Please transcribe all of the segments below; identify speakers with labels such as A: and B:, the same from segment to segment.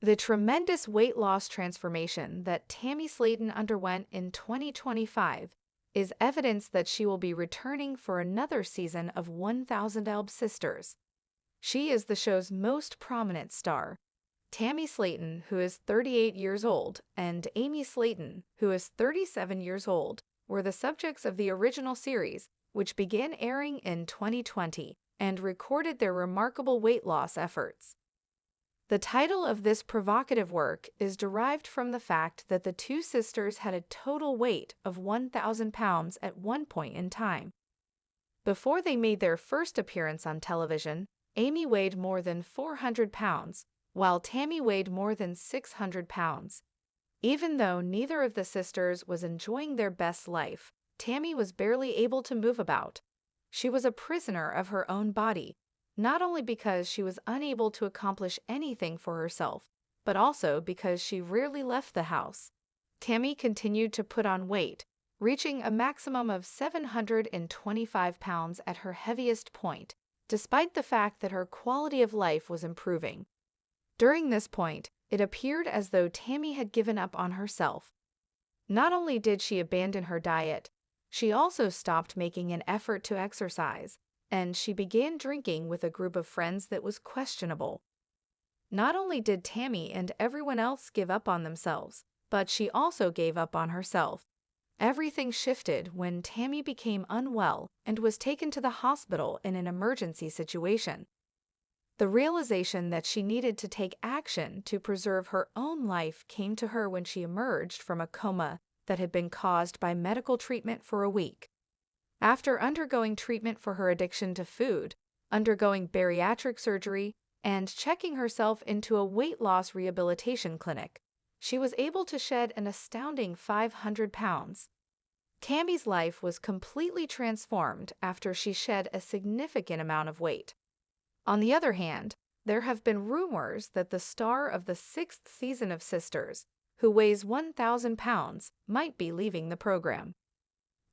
A: The tremendous weight loss transformation that Tammy Slayton underwent in 2025 is evidence that she will be returning for another season of 1000 Elb Sisters. She is the show's most prominent star. Tammy Slayton, who is 38 years old, and Amy Slaton, who is 37 years old, were the subjects of the original series, which began airing in 2020 and recorded their remarkable weight loss efforts. The title of this provocative work is derived from the fact that the two sisters had a total weight of 1,000 pounds at one point in time. Before they made their first appearance on television, Amy weighed more than 400 pounds, while Tammy weighed more than 600 pounds. Even though neither of the sisters was enjoying their best life, Tammy was barely able to move about. She was a prisoner of her own body, not only because she was unable to accomplish anything for herself, but also because she rarely left the house. Tammy continued to put on weight, reaching a maximum of 725 pounds at her heaviest point, despite the fact that her quality of life was improving. During this point, it appeared as though Tammy had given up on herself. Not only did she abandon her diet, she also stopped making an effort to exercise, and she began drinking with a group of friends that was questionable. Not only did Tammy and everyone else give up on themselves, but she also gave up on herself. Everything shifted when Tammy became unwell and was taken to the hospital in an emergency situation. The realization that she needed to take action to preserve her own life came to her when she emerged from a coma that had been caused by medical treatment for a week. After undergoing treatment for her addiction to food, undergoing bariatric surgery, and checking herself into a weight loss rehabilitation clinic, she was able to shed an astounding 500 pounds. Tammy's life was completely transformed after she shed a significant amount of weight. On the other hand, there have been rumors that the star of the 6th season of Sisters, who weighs 1,000 pounds, might be leaving the program.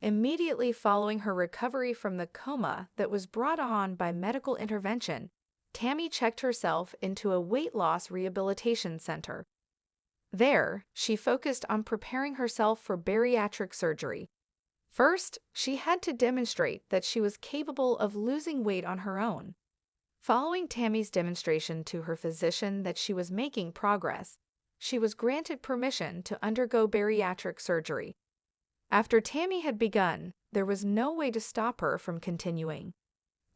A: Immediately following her recovery from the coma that was brought on by medical intervention, Tammy checked herself into a weight loss rehabilitation center. There, she focused on preparing herself for bariatric surgery. First, she had to demonstrate that she was capable of losing weight on her own. Following Tammy's demonstration to her physician that she was making progress, she was granted permission to undergo bariatric surgery. After Tammy had begun, there was no way to stop her from continuing.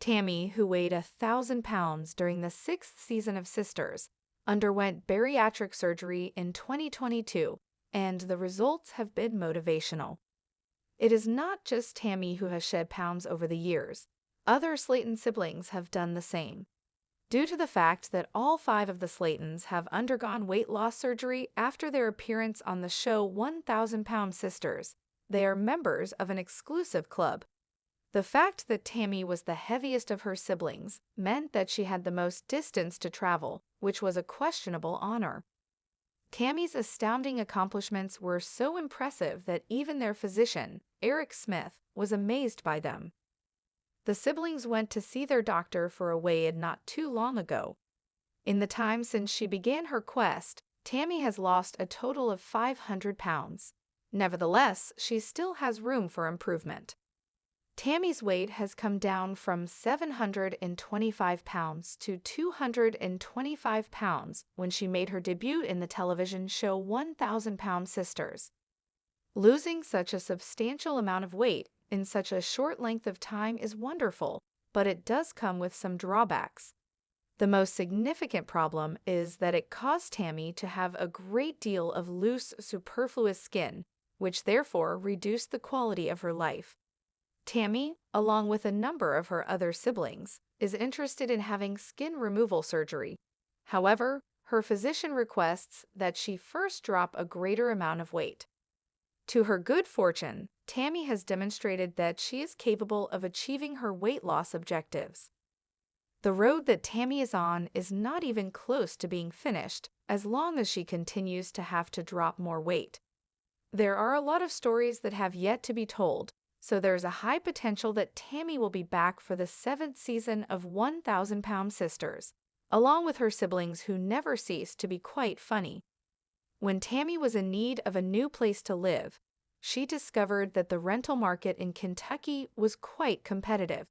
A: Tammy, who weighed 1,000 pounds during the 6th season of Sisters, underwent bariatric surgery in 2022, and the results have been motivational. It is not just Tammy who has shed pounds over the years. Other Slayton siblings have done the same. Due to the fact that all 5 of the Slaytons have undergone weight loss surgery after their appearance on the show 1,000 Pound Sisters, they are members of an exclusive club. The fact that Tammy was the heaviest of her siblings meant that she had the most distance to travel, which was a questionable honor. Tammy's astounding accomplishments were so impressive that even their physician, Eric Smith, was amazed by them. The siblings went to see their doctor for a weigh-in not too long ago. In the time since she began her quest, Tammy has lost a total of 500 pounds. Nevertheless, she still has room for improvement. Tammy's weight has come down from 725 pounds to 225 pounds when she made her debut in the television show 1,000 Pound Sisters. Losing such a substantial amount of weight in such a short length of time is wonderful, but it does come with some drawbacks. The most significant problem is that it caused Tammy to have a great deal of loose, superfluous skin, which therefore reduced the quality of her life. Tammy, along with a number of her other siblings, is interested in having skin removal surgery. However, her physician requests that she first drop a greater amount of weight. To her good fortune, Tammy has demonstrated that she is capable of achieving her weight loss objectives. The road that Tammy is on is not even close to being finished, as long as she continues to have to drop more weight. There are a lot of stories that have yet to be told, so there's a high potential that Tammy will be back for the 7th season of 1,000 Pound Sisters, along with her siblings who never ceased to be quite funny. When Tammy was in need of a new place to live, she discovered that the rental market in Kentucky was quite competitive.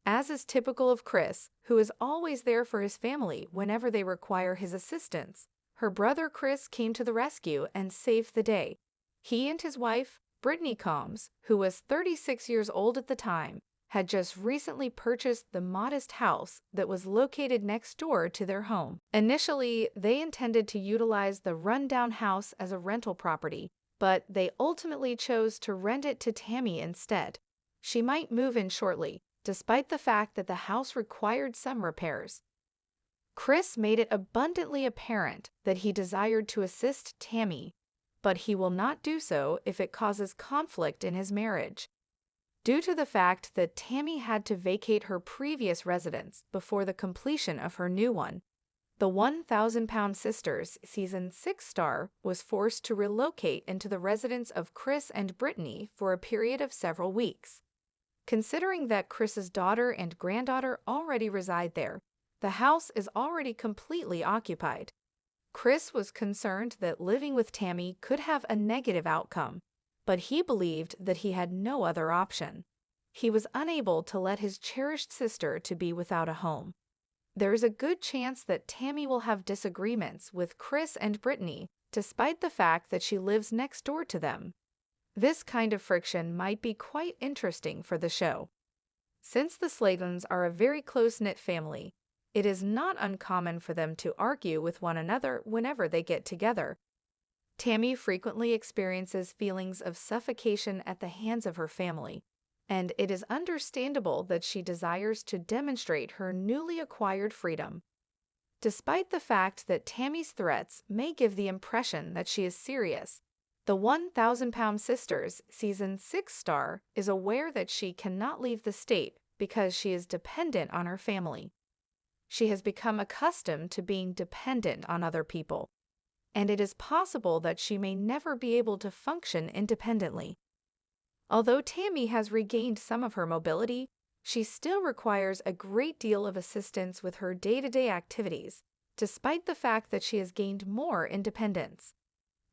A: As is typical of Chris, who is always there for his family whenever they require his assistance, her brother Chris came to the rescue and saved the day. He and his wife, Brittany Combs, who was 36 years old at the time, had just recently purchased the modest house that was located next door to their home. Initially, they intended to utilize the rundown house as a rental property, but they ultimately chose to rent it to Tammy instead. She might move in shortly, despite the fact that the house required some repairs. Chris made it abundantly apparent that he desired to assist Tammy, but he will not do so if it causes conflict in his marriage. Due to the fact that Tammy had to vacate her previous residence before the completion of her new one, the 1,000-Pound Sisters Season 6 star was forced to relocate into the residence of Chris and Brittany for a period of several weeks. Considering that Chris's daughter and granddaughter already reside there, the house is already completely occupied. Chris was concerned that living with Tammy could have a negative outcome, but he believed that he had no other option. He was unable to let his cherished sister to be without a home. There is a good chance that Tammy will have disagreements with Chris and Brittany, despite the fact that she lives next door to them. This kind of friction might be quite interesting for the show. Since the Slatons are a very close-knit family, it is not uncommon for them to argue with one another whenever they get together. Tammy frequently experiences feelings of suffocation at the hands of her family, and it is understandable that she desires to demonstrate her newly acquired freedom. Despite the fact that Tammy's threats may give the impression that she is serious, the 1,000-Pound Sisters Season 6 star is aware that she cannot leave the state because she is dependent on her family. She has become accustomed to being dependent on other people, and it is possible that she may never be able to function independently. Although Tammy has regained some of her mobility, she still requires a great deal of assistance with her day-to-day activities, despite the fact that she has gained more independence.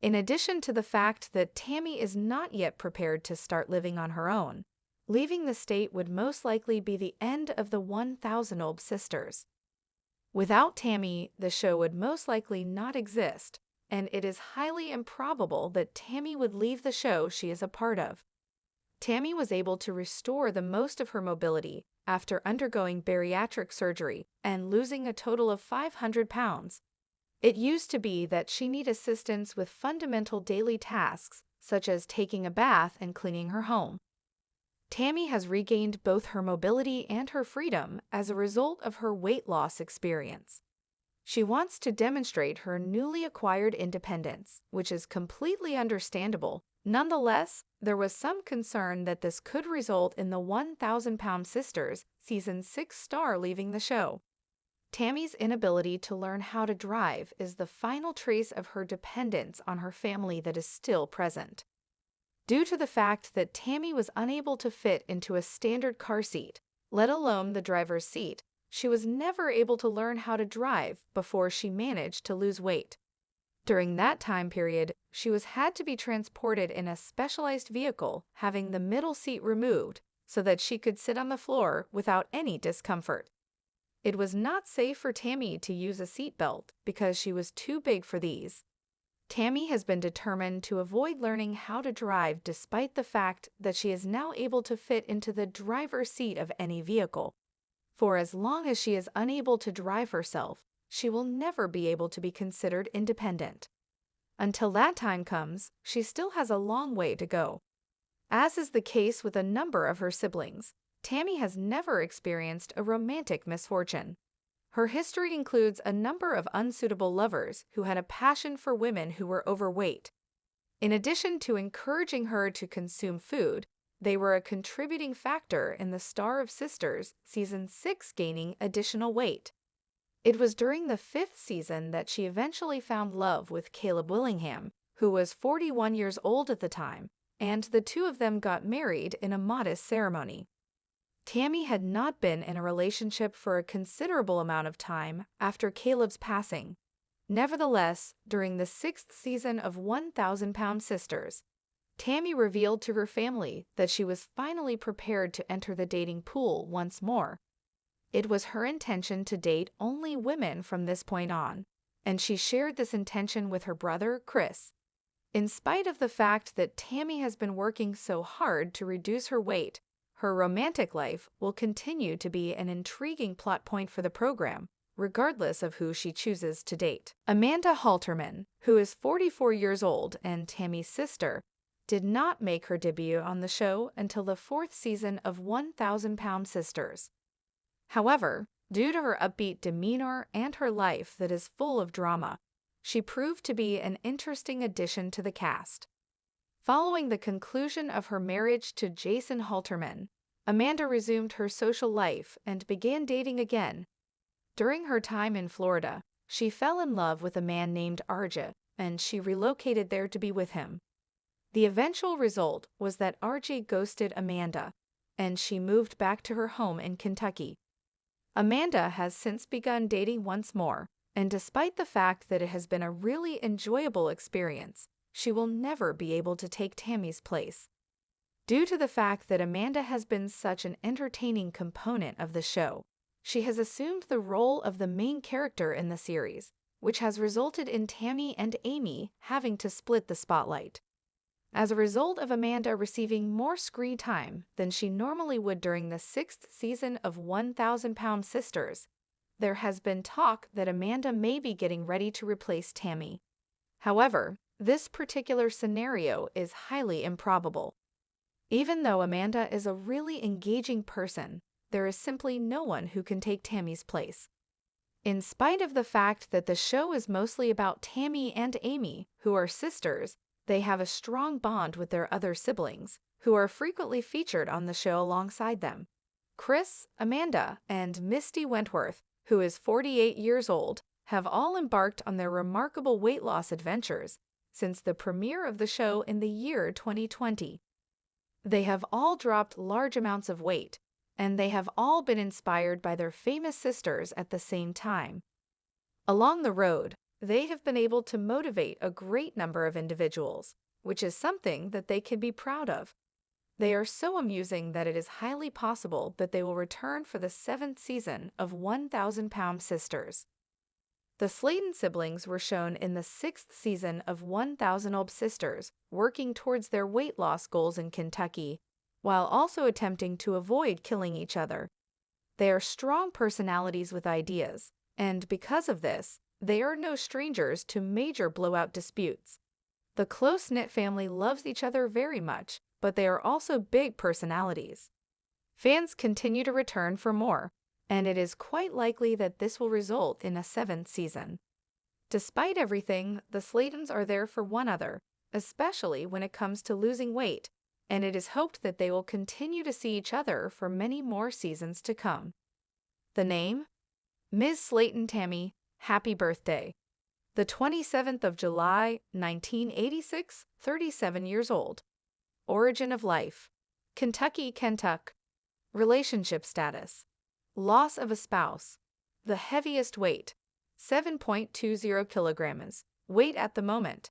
A: In addition to the fact that Tammy is not yet prepared to start living on her own, leaving the state would most likely be the end of the 1,000 Sisters. Without Tammy, the show would most likely not exist, and it is highly improbable that Tammy would leave the show she is a part of. Tammy was able to restore the most of her mobility after undergoing bariatric surgery and losing a total of 500 pounds. It used to be that she needed assistance with fundamental daily tasks, such as taking a bath and cleaning her home. Tammy has regained both her mobility and her freedom as a result of her weight loss experience. She wants to demonstrate her newly acquired independence, which is completely understandable. Nonetheless, there was some concern that this could result in the 1,000-Pound Sisters Season 6 star leaving the show. Tammy's inability to learn how to drive is the final trace of her dependence on her family that is still present. Due to the fact that Tammy was unable to fit into a standard car seat, let alone the driver's seat, she was never able to learn how to drive before she managed to lose weight. During that time period, she had to be transported in a specialized vehicle having the middle seat removed so that she could sit on the floor without any discomfort. It was not safe for Tammy to use a seatbelt because she was too big for these. Tammy has been determined to avoid learning how to drive despite the fact that she is now able to fit into the driver's seat of any vehicle. For as long as she is unable to drive herself, she will never be able to be considered independent. Until that time comes, she still has a long way to go. As is the case with a number of her siblings, Tammy has never experienced a romantic misfortune. Her history includes a number of unsuitable lovers who had a passion for women who were overweight. In addition to encouraging her to consume food, they were a contributing factor in the Star of Sisters Season 6 gaining additional weight. It was during the 5th season that she eventually found love with Caleb Willingham, who was 41 years old at the time, and the two of them got married in a modest ceremony. Tammy had not been in a relationship for a considerable amount of time after Caleb's passing. Nevertheless, during the 6th season of 1,000-Pound Sisters, Tammy revealed to her family that she was finally prepared to enter the dating pool once more. It was her intention to date only women from this point on, and she shared this intention with her brother, Chris. In spite of the fact that Tammy has been working so hard to reduce her weight, her romantic life will continue to be an intriguing plot point for the program, regardless of who she chooses to date. Amanda Halterman, who is 44 years old and Tammy's sister, did not make her debut on the show until the 4th season of 1,000-Pound Sisters. However, due to her upbeat demeanor and her life that is full of drama, she proved to be an interesting addition to the cast. Following the conclusion of her marriage to Jason Halterman, Amanda resumed her social life and began dating again. During her time in Florida, she fell in love with a man named RJ, and she relocated there to be with him. The eventual result was that RJ ghosted Amanda, and she moved back to her home in Kentucky. Amanda has since begun dating once more, and despite the fact that it has been a really enjoyable experience, she will never be able to take Tammy's place. Due to the fact that Amanda has been such an entertaining component of the show, she has assumed the role of the main character in the series, which has resulted in Tammy and Amy having to split the spotlight. As a result of Amanda receiving more screen time than she normally would during the 6th season of 1,000-Pound Sisters, there has been talk that Amanda may be getting ready to replace Tammy. However, this particular scenario is highly improbable. Even though Amanda is a really engaging person, there is simply no one who can take Tammy's place. In spite of the fact that the show is mostly about Tammy and Amy, who are sisters, they have a strong bond with their other siblings, who are frequently featured on the show alongside them. Chris, Amanda, and Misty Wentworth, who is 48 years old, have all embarked on their remarkable weight loss adventures since the premiere of the show in the year 2020. They have all dropped large amounts of weight, and they have all been inspired by their famous sisters at the same time. Along the road, they have been able to motivate a great number of individuals, which is something that they can be proud of. They are so amusing that it is highly possible that they will return for the 7th season of 1,000-Pound Sisters. The Slaton siblings were shown in the 6th season of 1,000-Pound Sisters working towards their weight loss goals in Kentucky, while also attempting to avoid killing each other. They are strong personalities with ideas, and because of this, they are no strangers to major blowout disputes. The close-knit family loves each other very much, but they are also big personalities. Fans continue to return for more, and it is quite likely that this will result in a 7th season. Despite everything, the Slaytons are there for one another, especially when it comes to losing weight, and it is hoped that they will continue to see each other for many more seasons to come. The name? Ms. Slayton Tammy, happy birthday. The 27th of July, 1986, 37 years old. Origin of life: Kentucky, Kentucky. Relationship status: loss of a spouse. The heaviest weight: 7.20 kilograms. Weight at the moment: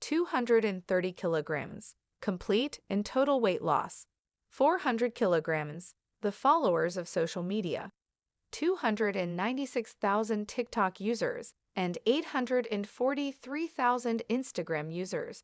A: 230 kilograms. Complete in total weight loss: 400 kilograms. The followers of social media: 296,000 TikTok users and 843,000 Instagram users.